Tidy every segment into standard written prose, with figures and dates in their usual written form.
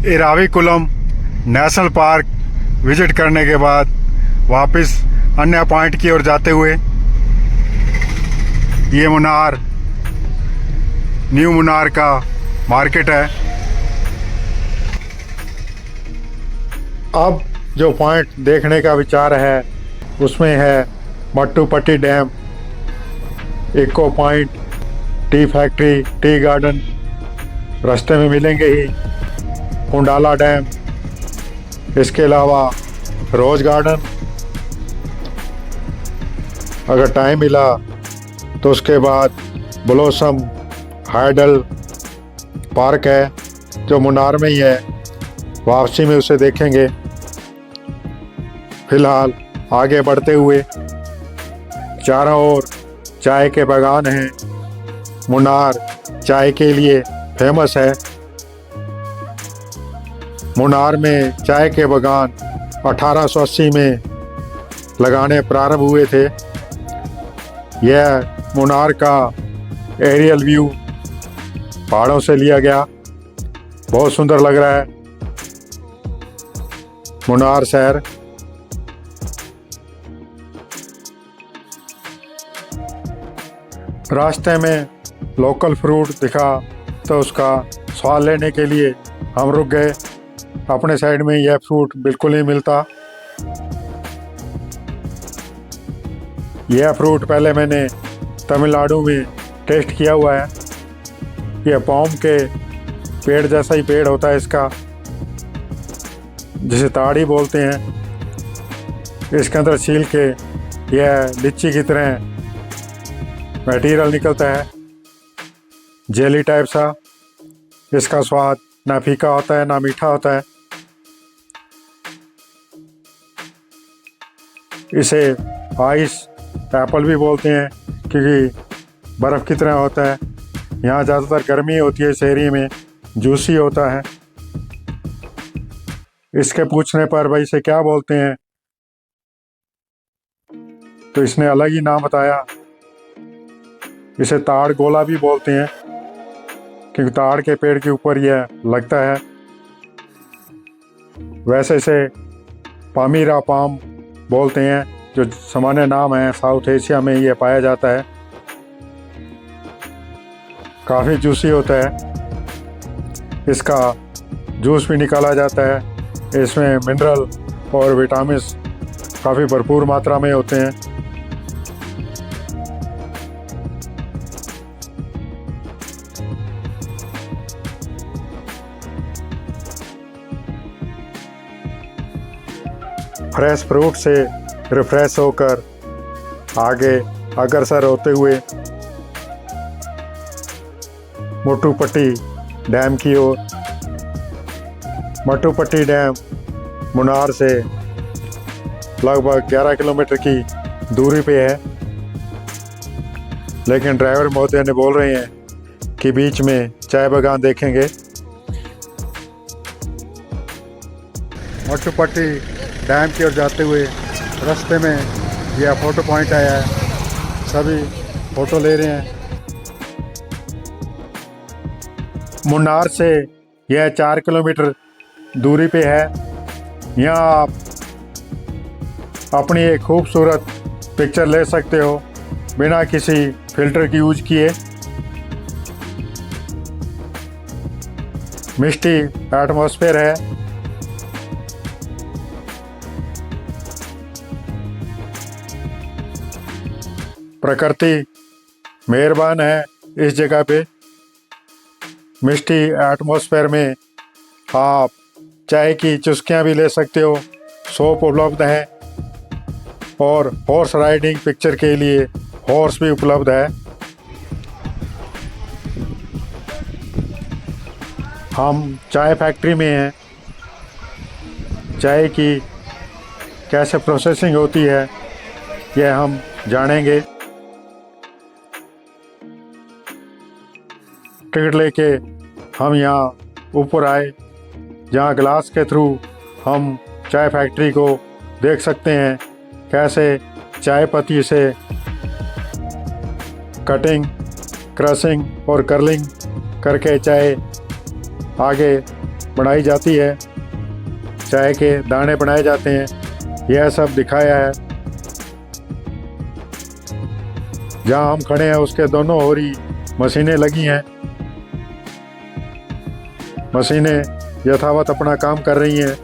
Eravikulam national park visit करने के बाद वापस अन्य पॉइंट की ओर जाते हुए ये मुन्नार न्यू मुन्नार का मार्केट है। अब जो पॉइंट देखने का विचार है उसमें है Mattupetty dam, echo point, tea factory, tea garden रास्ते में मिलेंगे ही, कुंडाला डैम, इसके अलावा रोज गार्डन। अगर टाइम मिला तो उसके बाद ब्लॉसम हाइडल पार्क है जो मुन्नार में ही है, वापसी में उसे देखेंगे। फिलहाल आगे बढ़ते हुए चारों ओर चाय के बागान हैं। मुन्नार चाय के लिए फेमस है। मुन्नार में चाय के बागान 1880 में लगाने प्रारंभ हुए थे। यह मुन्नार का एरियल व्यू पहाड़ों से लिया गया, बहुत सुंदर लग रहा है मुन्नार शहर। रास्ते में लोकल फ्रूट दिखा तो उसका स्वाद लेने के लिए हम रुक गए। अपने साइड में यह फ्रूट बिल्कुल नहीं मिलता। यह फ्रूट पहले मैंने तमिलनाडु में टेस्ट किया हुआ है। यह पॉम के पेड़ जैसा ही पेड़ होता है इसका, जिसे ताड़ी बोलते हैं। इसके अंदर छील के यह लीची की तरह मटेरियल निकलता है, जेली टाइप सा। इसका स्वाद ना फीका होता है ना मीठा होता है। इसे आइस एप्पल भी बोलते हैं क्योंकि बर्फ़ की तरह होता है। यहाँ ज़्यादातर गर्मी होती है, इस एरिया में जूसी होता है। इसके पूछने पर भाई इसे क्या बोलते हैं तो इसने अलग ही नाम बताया। इसे ताड़ गोला भी बोलते हैं क्योंकि ताड़ के पेड़ के ऊपर यह लगता है। वैसे इसे पामीरा पाम बोलते हैं, जो सामान्य नाम है। साउथ एशिया में यह पाया जाता है। काफ़ी जूसी होता है। इसका जूस भी निकाला जाता है। इसमें मिनरल और विटामिन काफ़ी भरपूर मात्रा में होते हैं। फ्रेश फ्रूट से रिफ्रेश होकर आगे अग्रसर होते हुए मट्टुपट्टी डैम की ओर। मट्टुपट्टी डैम मुन्नार से लगभग 11 किलोमीटर की दूरी पे है, लेकिन ड्राइवर महोदय ने बोल रहे हैं कि बीच में चाय बागान देखेंगे। मट्टुपट्टी डैम की ओर जाते हुए रास्ते में यह फ़ोटो पॉइंट आया है, सभी फ़ोटो ले रहे हैं। मुन्नार से यह 4 किलोमीटर दूरी पे है। यहाँ आप अपनी एक खूबसूरत पिक्चर ले सकते हो बिना किसी फ़िल्टर की यूज किए। मिष्टी एटमॉस्फेयर है। प्रकृति मेहरबान है इस जगह पे। मिष्टी एटमॉस्फेयर में आप चाय की चुस्कियाँ भी ले सकते हो। सोप उपलब्ध है और हॉर्स राइडिंग पिक्चर के लिए हॉर्स भी उपलब्ध है। हम चाय फैक्ट्री में हैं। चाय की कैसे प्रोसेसिंग होती है यह हम जानेंगे। टिकट लेके हम यहाँ ऊपर आए, जहाँ ग्लास के थ्रू हम चाय फैक्ट्री को देख सकते हैं, कैसे चाय पत्ती से कटिंग, क्रशिंग और कर्लिंग करके चाय आगे बनाई जाती है, चाय के दाने बनाए जाते हैं, यह सब दिखाया है। जहाँ हम खड़े हैं उसके दोनों ओर ही मशीनें लगी हैं। मशीनें यथावत अपना काम कर रही हैं।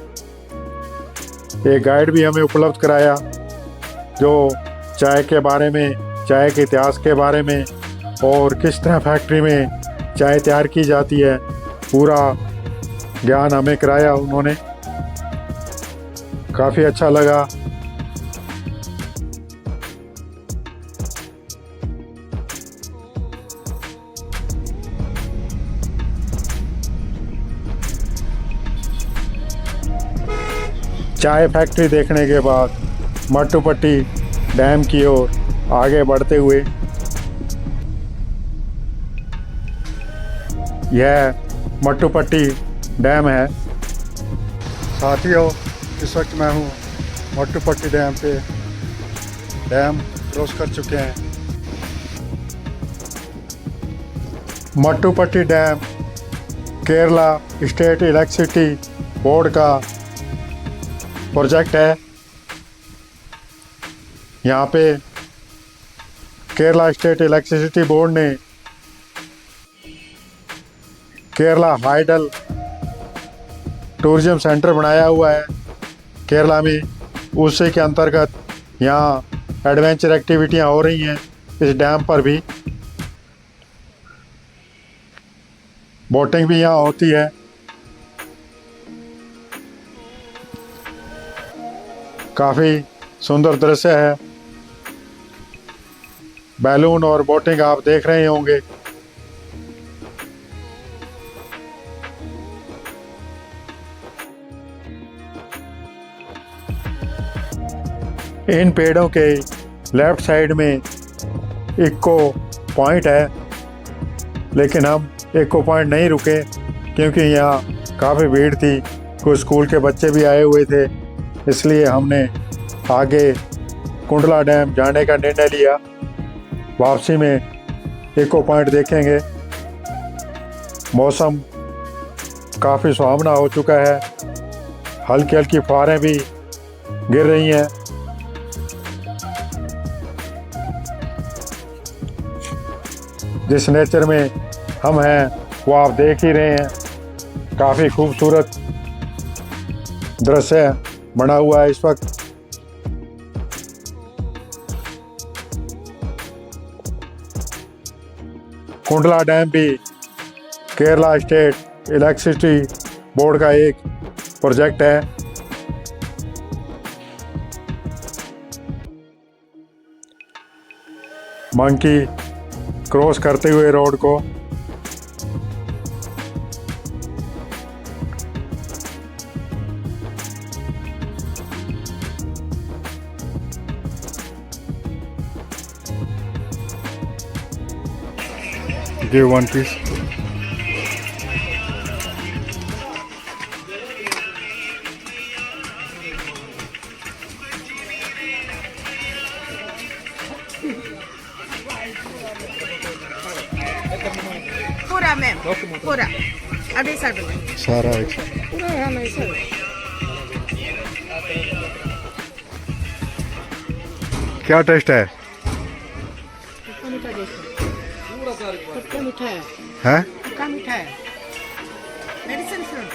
एक गाइड भी हमें उपलब्ध कराया जो चाय के बारे में, चाय के इतिहास के बारे में और किस तरह फैक्ट्री में चाय तैयार की जाती है, पूरा ज्ञान हमें कराया उन्होंने। काफ़ी अच्छा लगा। चाय फैक्ट्री देखने के बाद मट्टुपट्टी डैम की ओर आगे बढ़ते हुए, यह मट्टुपट्टी डैम है। साथियों, इस वक्त मैं हूँ मट्टुपट्टी डैम पे। डैम क्रॉस कर चुके हैं। Mattupetty dam Kerala state electricity board का प्रोजेक्ट है। यहाँ पे केरला स्टेट इलेक्ट्रिसिटी बोर्ड ने केरला हाइडल टूरिज्म सेंटर बनाया हुआ है केरला में। उसी के अंतर्गत यहाँ एडवेंचर एक्टिविटियाँ हो रही हैं। इस डैम पर भी बोटिंग भी यहाँ होती है। काफ़ी सुंदर दृश्य है। बैलून और बोटिंग आप देख रहे होंगे। इन पेड़ों के लेफ्ट साइड में इको पॉइंट है, लेकिन हम इको पॉइंट नहीं रुके क्योंकि यहाँ काफ़ी भीड़ थी। कुछ स्कूल के बच्चे भी आए हुए थे, इसलिए हमने आगे कुंडला डैम जाने का निर्णय लिया। वापसी में इको पॉइंट देखेंगे। मौसम काफ़ी सुहावना हो चुका है। हल्की हल्की फुहारें भी गिर रही हैं। जिस नेचर में हम हैं वो आप देख ही रहे हैं। काफ़ी खूबसूरत दृश्य बना हुआ है इस वक्त। कुंडला डैम भी केरला स्टेट इलेक्ट्रिसिटी बोर्ड का एक प्रोजेक्ट है। मंकी क्रॉस करते हुए रोड को give one piece. पूरा मैम, पूरा अभी सारा पूरा है नहीं सर। क्या टेस्ट है? खट्टा मीठा है। हैं? खट्टा मीठा है। मेडिसिन फ्रूट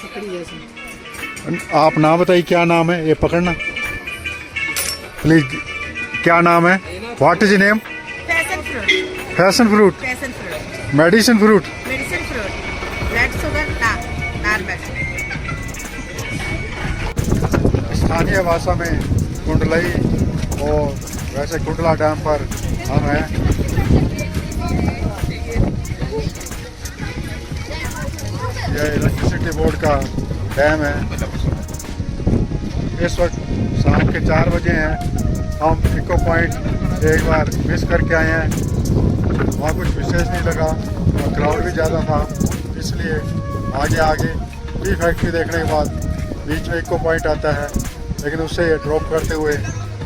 पकड़ी जैसे। आप नाम बताइए, क्या नाम है? ये पकड़ना प्लीज। क्या नाम है? What is name? Passion fruit. Passion fruit. Passion fruit. Medicine fruit. Medicine fruit. Blood sugar normal. स्थानीय भाषा में कुंडलई, और वैसे कुंडला डैम पर हम हैं। यह इलेक्ट्रिसिटी बोर्ड का डैम है। इस वक्त शाम के 4 बजे हैं। हम इको पॉइंट एक बार मिस करके आए हैं। वहाँ कुछ विशेष नहीं लगा और क्राउड भी ज़्यादा था, इसलिए आगे टी फैक्ट्री देखने के बाद बीच में इको पॉइंट आता है, लेकिन उससे ड्रॉप करते हुए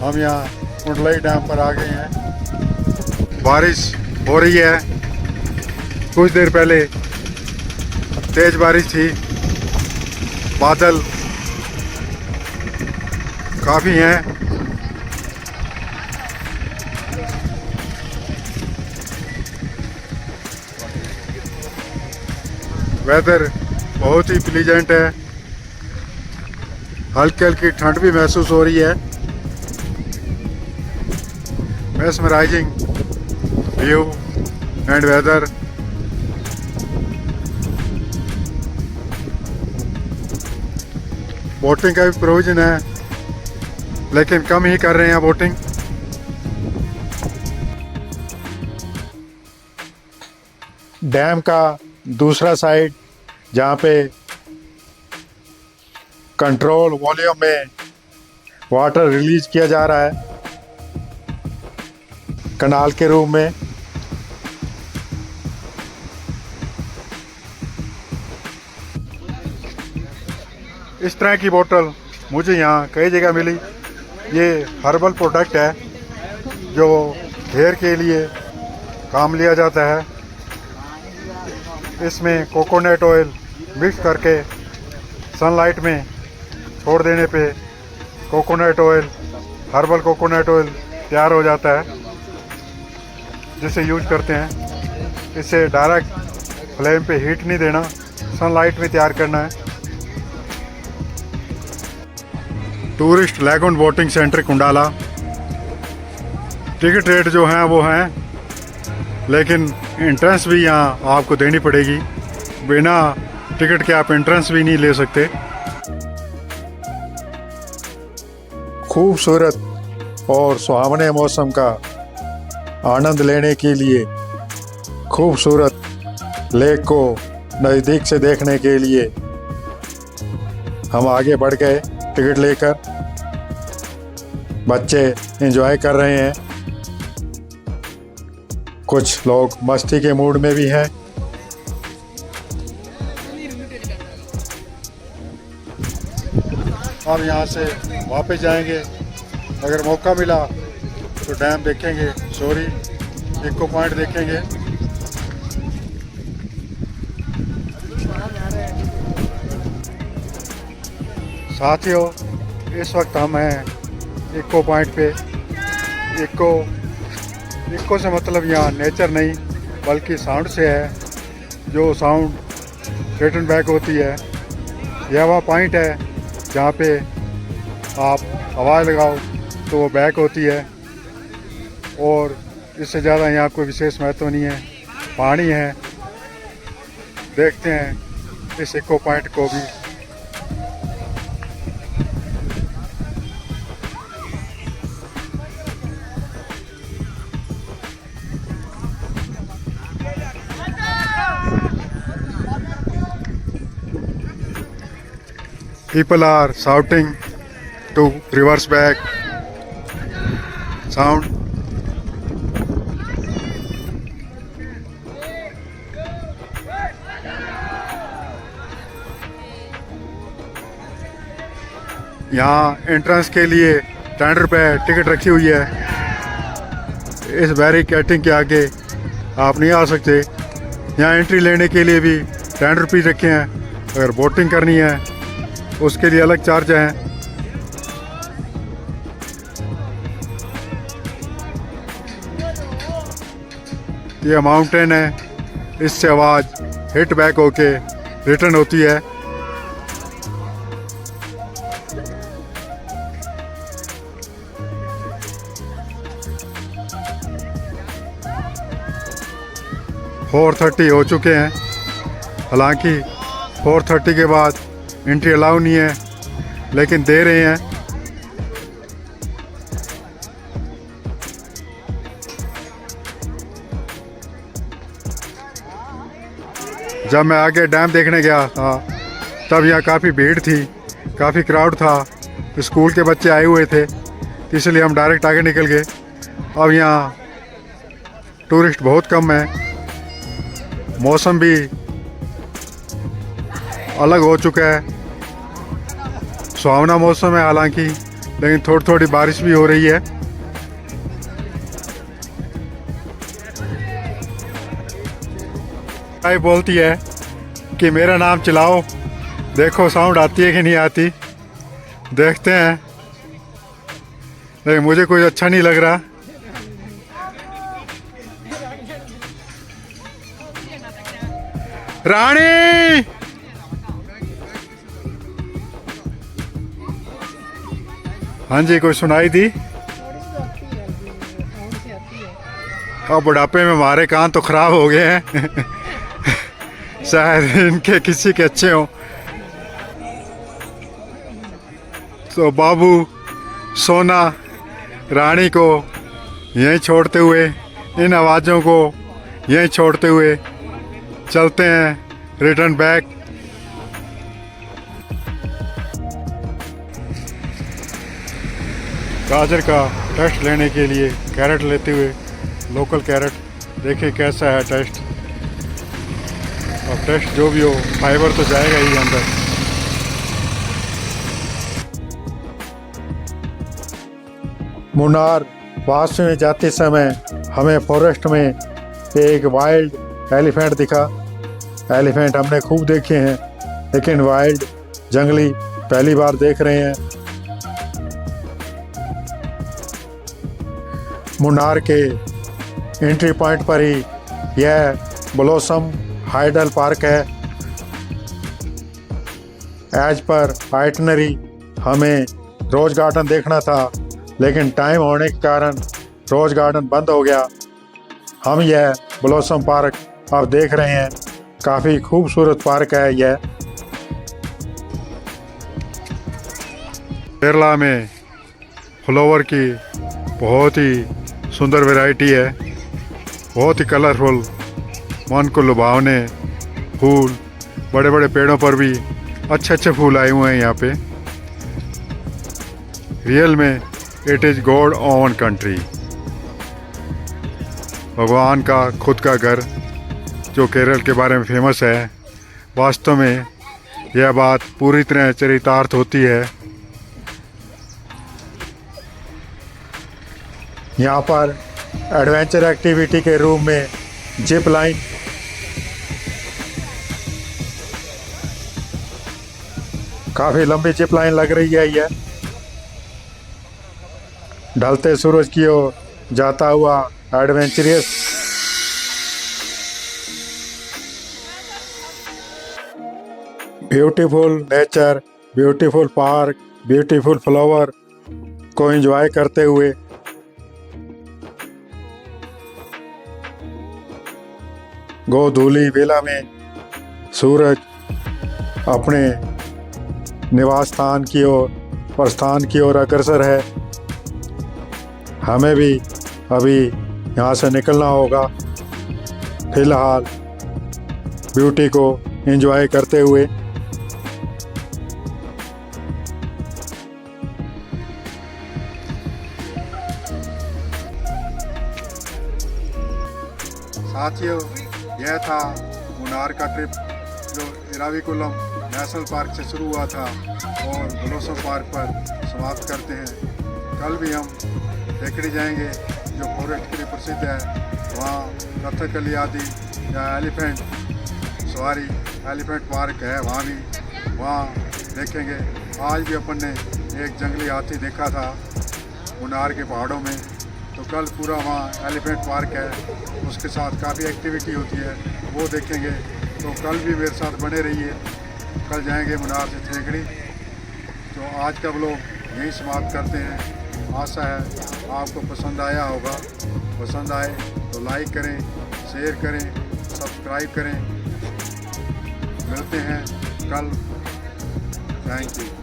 हम यहाँ कुंडलई डैम पर आ गए हैं। बारिश हो रही है। कुछ देर पहले तेज बारिश थी, बादल काफ़ी हैं। वेदर बहुत ही प्लीजेंट है, हल्की हल्की ठंड भी महसूस हो रही है। Mesmerising view and weather. Boating का भी प्रोविजन है, लेकिन कम ही कर रहे हैं बोटिंग। डैम का दूसरा साइड जहाँ पे कंट्रोल वॉल्यूम में वाटर रिलीज किया जा रहा है कनाल के रूप में। इस तरह की बोतल मुझे यहाँ कई जगह मिली। ये हर्बल प्रोडक्ट है जो हेयर के लिए काम लिया जाता है। इसमें कोकोनट ऑयल मिक्स करके सनलाइट में छोड़ देने पे coconut oil, herbal coconut oil तैयार हो जाता है, जिसे यूज करते हैं। इसे डायरेक्ट फ्लेम पे हीट नहीं देना, सनलाइट में तैयार करना है। Tourist lagoon boating centre Kundala. Ticket rate जो हैं वो हैं, लेकिन एंट्रेंस भी यहाँ आपको देनी पड़ेगी। बिना टिकट के आप एंट्रेंस भी नहीं ले सकते। खूबसूरत और सुहावने मौसम का आनंद लेने के लिए, खूबसूरत लेक को नज़दीक से देखने के लिए हम आगे बढ़ गए टिकट लेकर। बच्चे एंजॉय कर रहे हैं, कुछ लोग मस्ती के मूड में भी हैं। हम यहाँ से वापस जाएंगे। अगर मौका मिला तो डैम देखेंगे, सॉरी इको पॉइंट देखेंगे। साथियों, इस वक्त हम हैं इको पॉइंट पे। इको से मतलब यहाँ नेचर नहीं बल्कि साउंड से है, जो साउंड रिटर्न बैक होती है। यह वह पॉइंट है जहाँ पे आप आवाज़ लगाओ तो वो बैक होती है, और इससे ज़्यादा यहाँ कोई विशेष महत्व नहीं है। पानी है, देखते हैं इस इको पॉइंट को भी। People are shouting to reverse back sound. यहाँ एंट्रेंस के लिए 10 रुपये टिकट रखी हुई है। इस बैरिकेडिंग के आगे आप नहीं आ सकते। यहाँ एंट्री लेने के लिए भी 10 रुपये रखे हैं। अगर बोटिंग करनी है उसके लिए अलग चार्ज हैं। ये माउंटेन है, इससे आवाज़ हिट बैक होके रिटर्न होती है। फोर 4:30 हो चुके हैं। हालांकि 4:30 के बाद एंट्री अलाउ नहीं है, लेकिन दे रहे हैं। जब मैं आगे डैम देखने गया था तब यहाँ काफ़ी भीड़ थी, काफ़ी क्राउड था। स्कूल के बच्चे आए हुए थे, इसलिए हम डायरेक्ट आगे निकल गए। अब यहाँ टूरिस्ट बहुत कम है, मौसम भी अलग हो चुका है। सुहावना मौसम है हालांकि, लेकिन थोड़ी थोड़ी बारिश भी हो रही है। बोलती है कि मेरा नाम चिल्लाओ, देखो साउंड आती है कि नहीं आती, देखते हैं। लेकिन मुझे कोई अच्छा नहीं लग रहा। रानी, हाँ जी, कोई सुनाई दी? अब बुढ़ापे में हमारे कान तो खराब हो गए हैं। शायद इनके किसी के अच्छे हों। तो बाबू सोना रानी को यहीं छोड़ते हुए, इन आवाज़ों को यहीं छोड़ते हुए चलते हैं रिटर्न बैक। गाजर का टेस्ट लेने के लिए कैरेट लेते हुए, लोकल कैरेट, देखिए कैसा है टेस्ट। और टेस्ट जो भी हो, फाइबर तो जाएगा ही अंदर। मुन्नार पास में जाते समय हमें फॉरेस्ट में एक वाइल्ड एलिफेंट दिखा। एलिफेंट हमने खूब देखे हैं, लेकिन वाइल्ड जंगली पहली बार देख रहे हैं। मुन्नार के एंट्री पॉइंट पर ही यह ब्लॉसम हाइडल पार्क है। एज पर आइटनरी हमें रोज गार्डन देखना था, लेकिन टाइम होने के कारण रोज गार्डन बंद हो गया। हम यह ब्लॉसम पार्क अब देख रहे हैं। काफ़ी खूबसूरत पार्क है यह। केरला में फ्लावर की बहुत ही सुंदर वैरायटी है, बहुत ही कलरफुल, मन को लुभावने फूल। बड़े बड़े पेड़ों पर भी अच्छे अच्छे फूल आए हुए हैं यहाँ पे। रियल में it is God own country, भगवान का खुद का घर, जो केरल के बारे में फेमस है। वास्तव में यह बात पूरी तरह चरितार्थ होती है। यहाँ पर एडवेंचर एक्टिविटी के रूम में जिप लाइन, काफ़ी लंबी जिप लाइन लग रही है। यह ढलते सूरज की ओर जाता हुआ adventurous. Beautiful nature, beautiful park, beautiful flower को एंजॉय करते हुए गोधूली बेला में सूरज अपने निवास स्थान की ओर, प्रस्थान की ओर अग्रसर है। हमें भी अभी यहाँ से निकलना होगा। फिलहाल ब्यूटी को एंजॉय करते हुए। साथियों, यह था मुन्नार का ट्रिप, जो इराविकुलम नेशनल पार्क से शुरू हुआ था और ब्लॉसम पार्क पर समाप्त करते हैं। कल भी हम टेकड़ी जाएंगे, जो फॉरेस्ट के लिए प्रसिद्ध है। वहाँ कथकली आदि या एलिफेंट सवारी, एलिफेंट पार्क है, वहाँ देखेंगे। आज भी अपन ने एक जंगली हाथी देखा था मुन्नार के पहाड़ों में। तो कल पूरा वहाँ एलिफेंट पार्क है, उसके साथ काफ़ी एक्टिविटी होती है, वो देखेंगे। तो कल भी मेरे साथ बने रहिए। कल जाएंगे मुन्नार से टेकड़ी। तो आज का व्लॉग यहीं समाप्त करते हैं। आशा है आपको पसंद आया होगा। पसंद आए तो लाइक करें, शेयर करें, सब्सक्राइब करें। मिलते हैं कल। Thank you.